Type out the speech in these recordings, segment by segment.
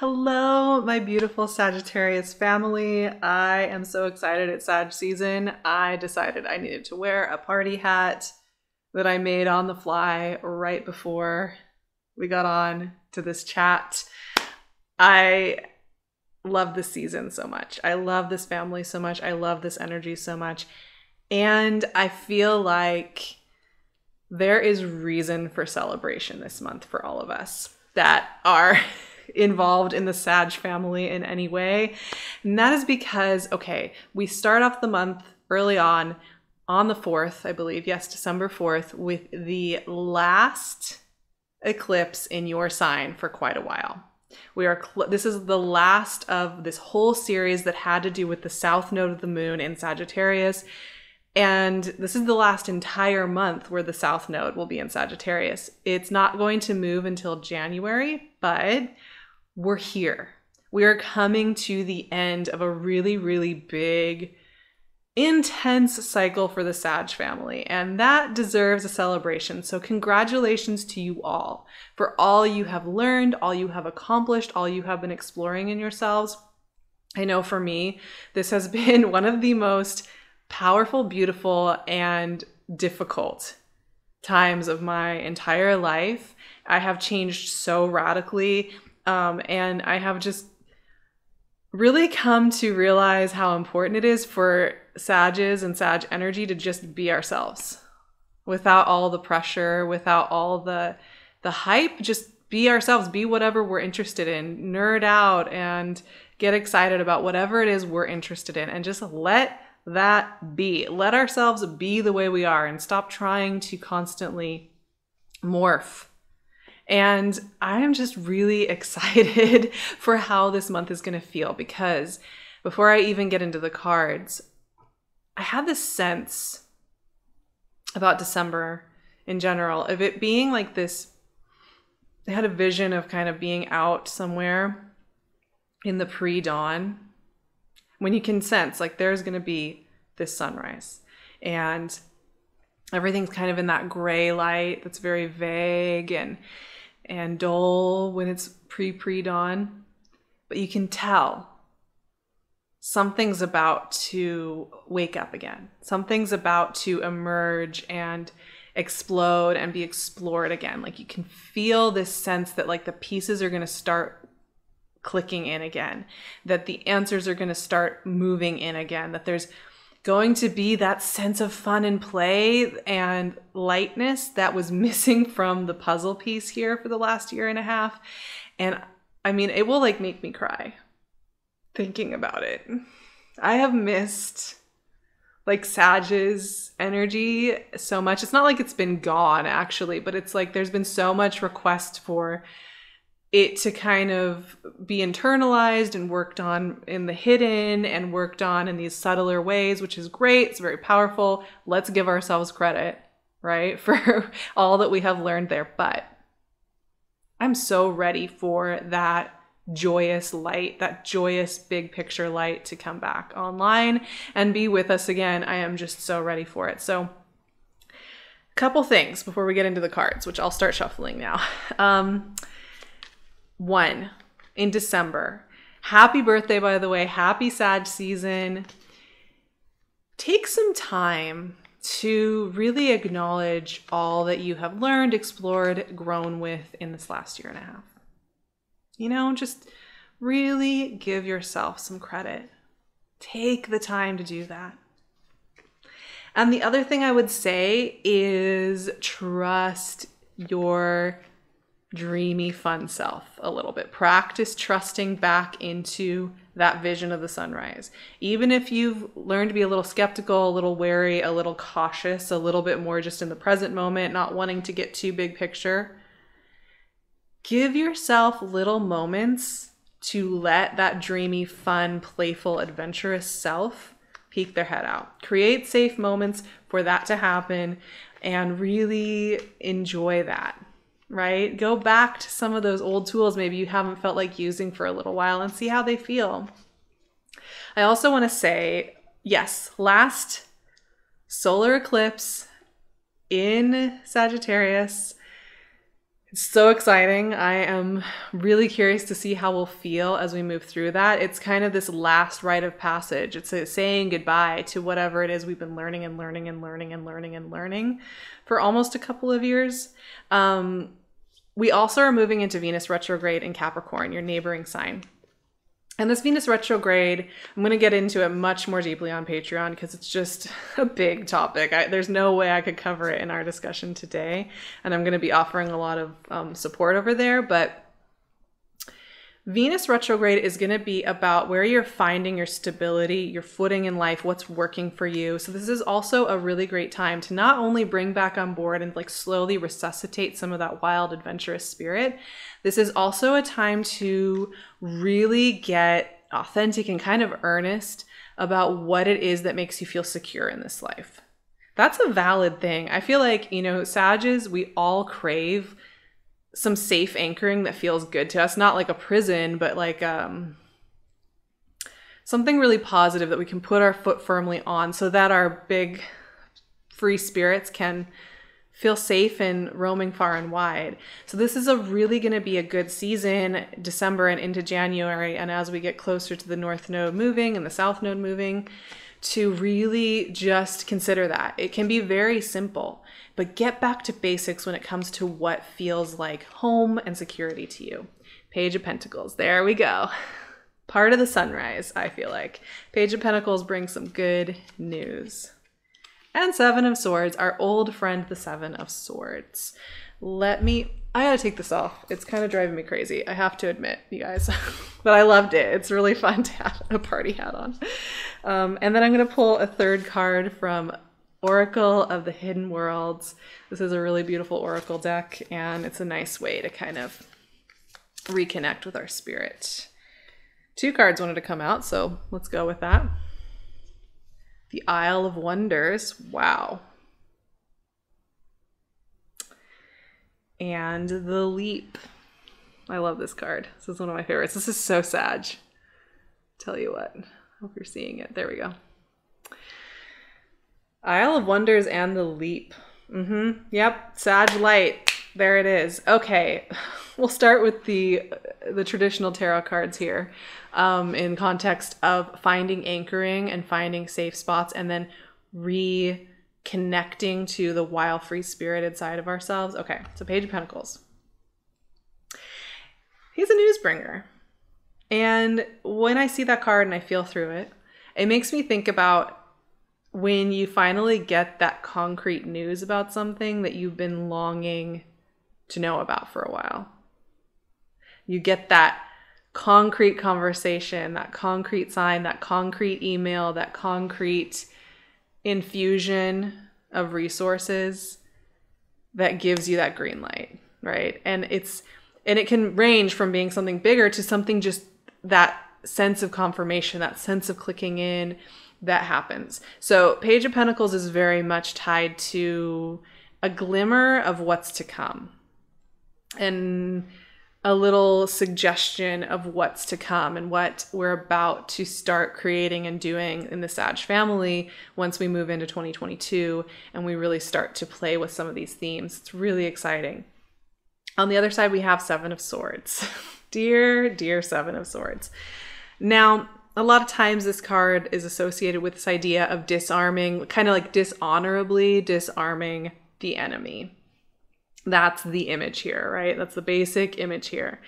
Hello, my beautiful Sagittarius family. I am so excited it's Sag season. I decided I needed to wear a party hat that I made on the fly right before we got on to this chat. I love this season so much. I love this family so much. I love this energy so much. And I feel like there is reason for celebration this month for all of us that are involved in the Sag family in any way. And that is because, okay, we start off the month early on the 4th, I believe, yes, December 4th, with the last eclipse in your sign for quite a while. This is the last of this whole series that had to do with the south node of the moon in Sagittarius. And this is the last entire month where the south node will be in Sagittarius. It's not going to move until January, but we're here. We are coming to the end of a really, really big, intense cycle for the Sag family, and that deserves a celebration. So congratulations to you all for all you have learned, all you have accomplished, all you have been exploring in yourselves. I know for me, this has been one of the most powerful, beautiful, and difficult times of my entire life. I have changed so radically, and I have just really come to realize how important it is for Sages and Sag energy to just be ourselves without all the pressure, without all the hype. Just be ourselves, be whatever we're interested in, nerd out and get excited about whatever it is we're interested in, and just let that be. Let ourselves be the way we are and stop trying to constantly morph. And I am just really excited for how this month is going to feel, because before I even get into the cards, I had this sense about December in general of it being like this. I had a vision of kind of being out somewhere in the pre-dawn when you can sense like there's going to be this sunrise and everything's kind of in that gray light that's very vague and dull when it's pre-dawn, but you can tell something's about to wake up again. Something's about to emerge and explode and be explored again. Like you can feel this sense that like the pieces are going to start clicking in again, that the answers are going to start moving in again, that there's going to be that sense of fun and play and lightness that was missing from the puzzle piece here for the last year and a half. And I mean, it will like make me cry thinking about it. I have missed like Sag's energy so much. It's not like it's been gone actually, but it's like there's been so much request for it to kind of be internalized and worked on in the hidden and worked on in these subtler ways, which is great. It's very powerful. Let's give ourselves credit, right, for all that we have learned there. But I'm so ready for that joyous light, that joyous big picture light to come back online and be with us again. I am just so ready for it. So a couple things before we get into the cards, which I'll start shuffling now. One, in December. Happy birthday, by the way. Happy Sag season. Take some time to really acknowledge all that you have learned, explored, grown with in this last year and a half. You know, just really give yourself some credit. Take the time to do that. And the other thing I would say is trust your dreamy, fun self a little bit. Practice trusting back into that vision of the sunrise. Even if you've learned to be a little skeptical, a little wary, a little cautious, a little bit more just in the present moment, not wanting to get too big picture, give yourself little moments to let that dreamy, fun, playful, adventurous self peek their head out. Create safe moments for that to happen and really enjoy that. Right? Go back to some of those old tools maybe you haven't felt like using for a little while and see how they feel. I also want to say, yes, last solar eclipse in Sagittarius, It's so exciting. I am really curious to see how we'll feel as we move through that. It's kind of this last rite of passage. It's a saying goodbye to whatever it is we've been learning and learning and learning and learning and learning for almost a couple of years. We also are moving into Venus retrograde in Capricorn, your neighboring sign. And this Venus retrograde, I'm going to get into it much more deeply on Patreon because it's just a big topic. There's no way I could cover it in our discussion today. And I'm going to be offering a lot of support over there. But Venus retrograde is going to be about where you're finding your stability, your footing in life, what's working for you. So this is also a really great time to not only bring back on board and like slowly resuscitate some of that wild, adventurous spirit. This is also a time to really get authentic and kind of earnest about what it is that makes you feel secure in this life. That's a valid thing. I feel like, you know, Sages, we all crave some safe anchoring that feels good to us. Not like a prison, but like something really positive that we can put our foot firmly on so that our big free spirits can feel safe and roaming far and wide. So this is really going to be a good season, December and into January. And as we get closer to the North Node moving and the South Node moving, to really just consider that. It can be very simple, but get back to basics when it comes to what feels like home and security to you. Page of Pentacles. There we go. Part of the sunrise, I feel like. Page of Pentacles brings some good news. And Seven of Swords, our old friend, the Seven of Swords. I gotta take this off. It's kind of driving me crazy, I have to admit, you guys. But I loved it. It's really fun to have a party hat on. And then I'm gonna pull a third card from Oracle of the Hidden Worlds. This is a really beautiful Oracle deck, and it's a nice way to kind of reconnect with our spirit. 2 cards wanted to come out, so let's go with that. The Isle of Wonders. Wow. And the Leap. I love this card. This is one of my favorites. This is so Sag. Tell you what. Hope you're seeing it. There we go. Isle of Wonders and the Leap. Yep. Sag light. There it is. Okay. We'll start with the traditional tarot cards here, in context of finding anchoring and finding safe spots, and then reconnecting to the wild, free spirited side of ourselves. Okay, so Page of Pentacles. He's a news bringer. And when I see that card and I feel through it, it makes me think about when you finally get that concrete news about something that you've been longing to know about for a while. You get that concrete conversation, that concrete sign, that concrete email, that concrete infusion of resources that gives you that green light, right? And it can range from being something bigger to something just that sense of confirmation, that sense of clicking in that happens. So Page of Pentacles is very much tied to a glimmer of what's to come and a little suggestion of what's to come and what we're about to start creating and doing in the Sag family once we move into 2022 and we really start to play with some of these themes. It's really exciting. On the other side, we have Seven of Swords. Dear, dear Seven of Swords. Now, a lot of times this card is associated with this idea of disarming, kind of like dishonorably disarming the enemy. That's the image here, right? That's the basic image here.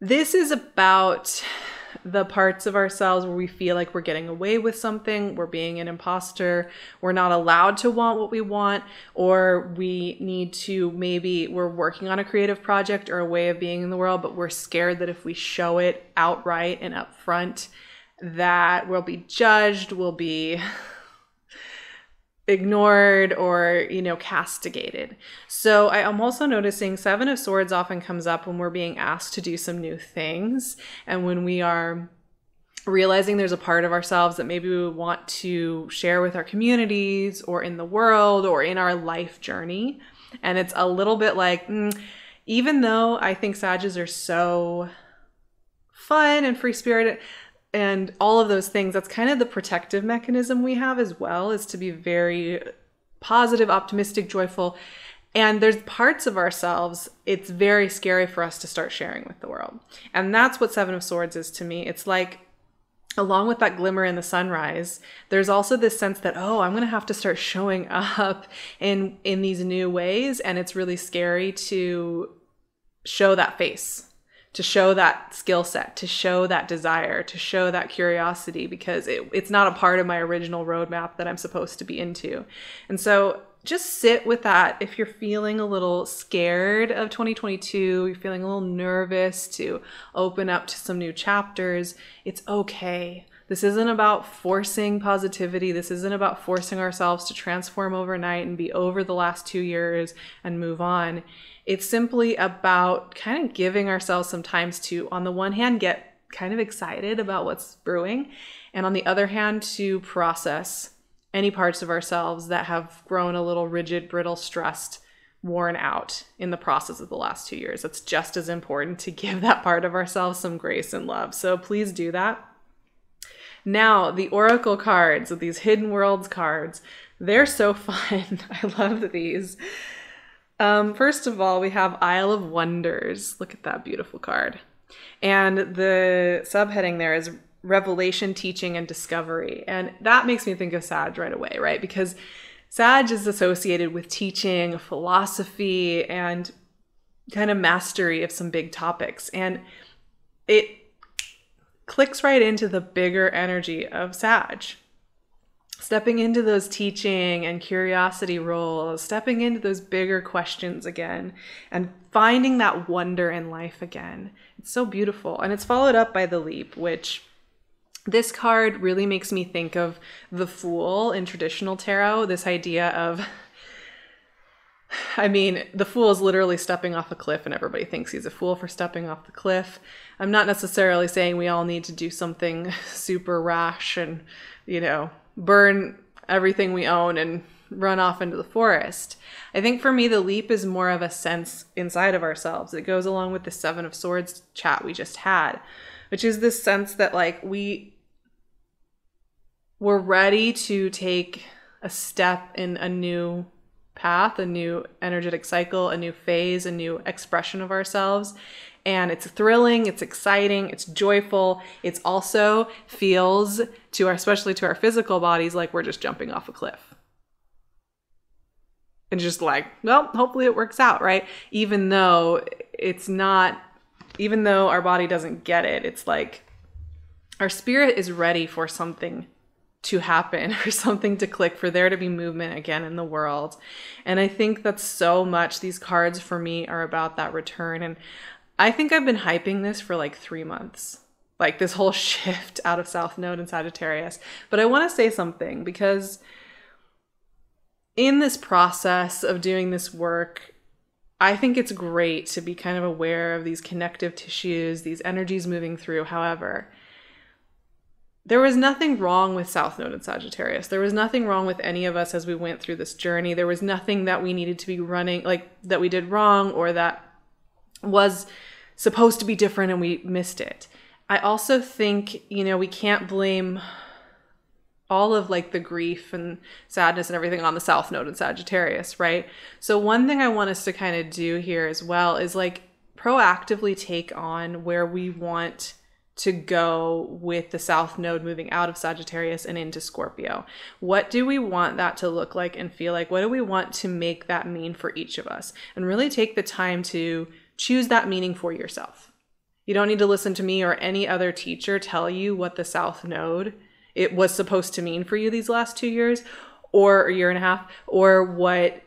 This is about the parts of ourselves where we feel like we're getting away with something, we're being an imposter, we're not allowed to want what we want, or we need to, maybe we're working on a creative project or a way of being in the world, but we're scared that if we show it outright and up front, that we'll be judged, we'll be ignored, or, you know, castigated. So I am also noticing Seven of Swords often comes up when we're being asked to do some new things, and when we are realizing there's a part of ourselves that maybe we want to share with our communities or in the world or in our life journey. And it's a little bit like, even though I think Sages are so fun and free-spirited and all of those things, that's kind of the protective mechanism we have as well, is to be very positive, optimistic, joyful. And there's parts of ourselves it's very scary for us to start sharing with the world. And that's what Seven of Swords is to me. It's like, along with that glimmer in the sunrise, there's also this sense that, oh, I'm going to have to start showing up in these new ways. And it's really scary to show that face, to show that skill set, to show that desire, to show that curiosity, because it's not a part of my original roadmap that I'm supposed to be into. And so just sit with that. If you're feeling a little scared of 2022, you're feeling a little nervous to open up to some new chapters, it's okay. This isn't about forcing positivity. This isn't about forcing ourselves to transform overnight and be over the last 2 years and move on. It's simply about kind of giving ourselves some times to, on the one hand, get kind of excited about what's brewing, and on the other hand, to process any parts of ourselves that have grown a little rigid, brittle, stressed, worn out in the process of the last 2 years. It's just as important to give that part of ourselves some grace and love. So please do that. Now, the Oracle cards, these Hidden Worlds cards, they're so fun. I love these. First of all, we have Isle of Wonders. Look at that beautiful card. And the subheading there is Revelation, Teaching, and Discovery. And that makes me think of Sag right away, right? Because Sag is associated with teaching, philosophy, and kind of mastery of some big topics. And it clicks right into the bigger energy of Sag. Stepping into those teaching and curiosity roles, stepping into those bigger questions again, and finding that wonder in life again. It's so beautiful. And it's followed up by the Leap, which this card really makes me think of the Fool in traditional tarot. This idea of, I mean, the Fool is literally stepping off a cliff and everybody thinks he's a fool for stepping off the cliff. I'm not necessarily saying we all need to do something super rash and, burn everything we own and run off into the forest. I think for me, the Leap is more of a sense inside of ourselves. It goes along with the Seven of Swords chat we just had, which is this sense that like we're ready to take a step in a new path, a new energetic cycle, a new phase, a new expression of ourselves. And it's thrilling, it's exciting, it's joyful. It's also feels especially to our physical bodies, like we're just jumping off a cliff. And just like, well, hopefully it works out, right? Even though our body doesn't get it, it's like our spirit is ready for something to happen, for something to click, for there to be movement again in the world. And I think that's so much, these cards for me are about that return. And I think I've been hyping this for like 3 months, like this whole shift out of South Node and Sagittarius. But I want to say something, because in this process of doing this work, I think it's great to be kind of aware of these connective tissues, these energies moving through. However, there was nothing wrong with South Node and Sagittarius. There was nothing wrong with any of us as we went through this journey. There was nothing that we needed to be running, like that we did wrong or that was supposed to be different and we missed it. I also think, we can't blame all of like the grief and sadness and everything on the South Node and Sagittarius, right? So one thing I want us to kind of do here as well is like proactively take on where we want to go with the South Node moving out of Sagittarius and into Scorpio. What do we want that to look like and feel like? What do we want to make that mean for each of us? And really take the time to choose that meaning for yourself. You don't need to listen to me or any other teacher tell you what the South Node it was supposed to mean for you these last 2 years or a year and a half, or what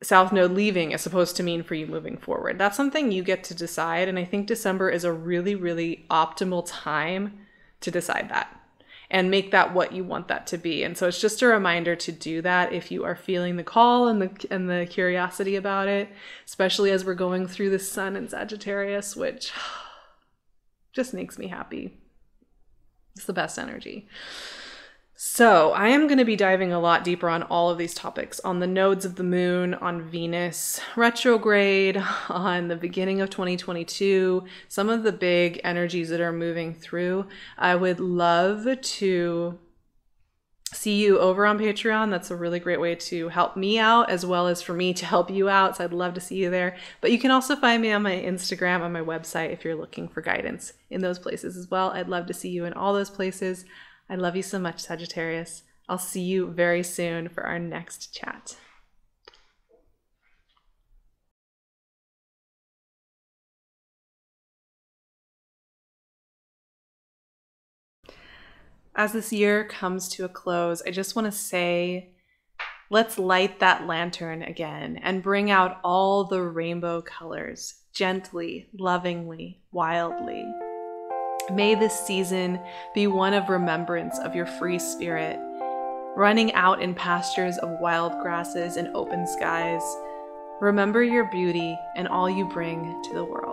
South Node leaving is supposed to mean for you moving forward. That's something you get to decide. And I think December is a really, really optimal time to decide that and make that what you want that to be. And so it's just a reminder to do that if you are feeling the call and the curiosity about it, especially as we're going through the Sun in Sagittarius, which just makes me happy. It's the best energy. So I am going to be diving a lot deeper on all of these topics, on the nodes of the moon, on Venus retrograde, on the beginning of 2022, some of the big energies that are moving through. I would love to see you over on Patreon. That's a really great way to help me out as well as for me to help you out. So I'd love to see you there. But you can also find me on my Instagram, on my website, if you're looking for guidance in those places as well. I'd love to see you in all those places. I love you so much, Sagittarius. I'll see you very soon for our next chat. As this year comes to a close, I just want to say, let's light that lantern again and bring out all the rainbow colors, gently, lovingly, wildly. May this season be one of remembrance of your free spirit, running out in pastures of wild grasses and open skies. Remember your beauty and all you bring to the world.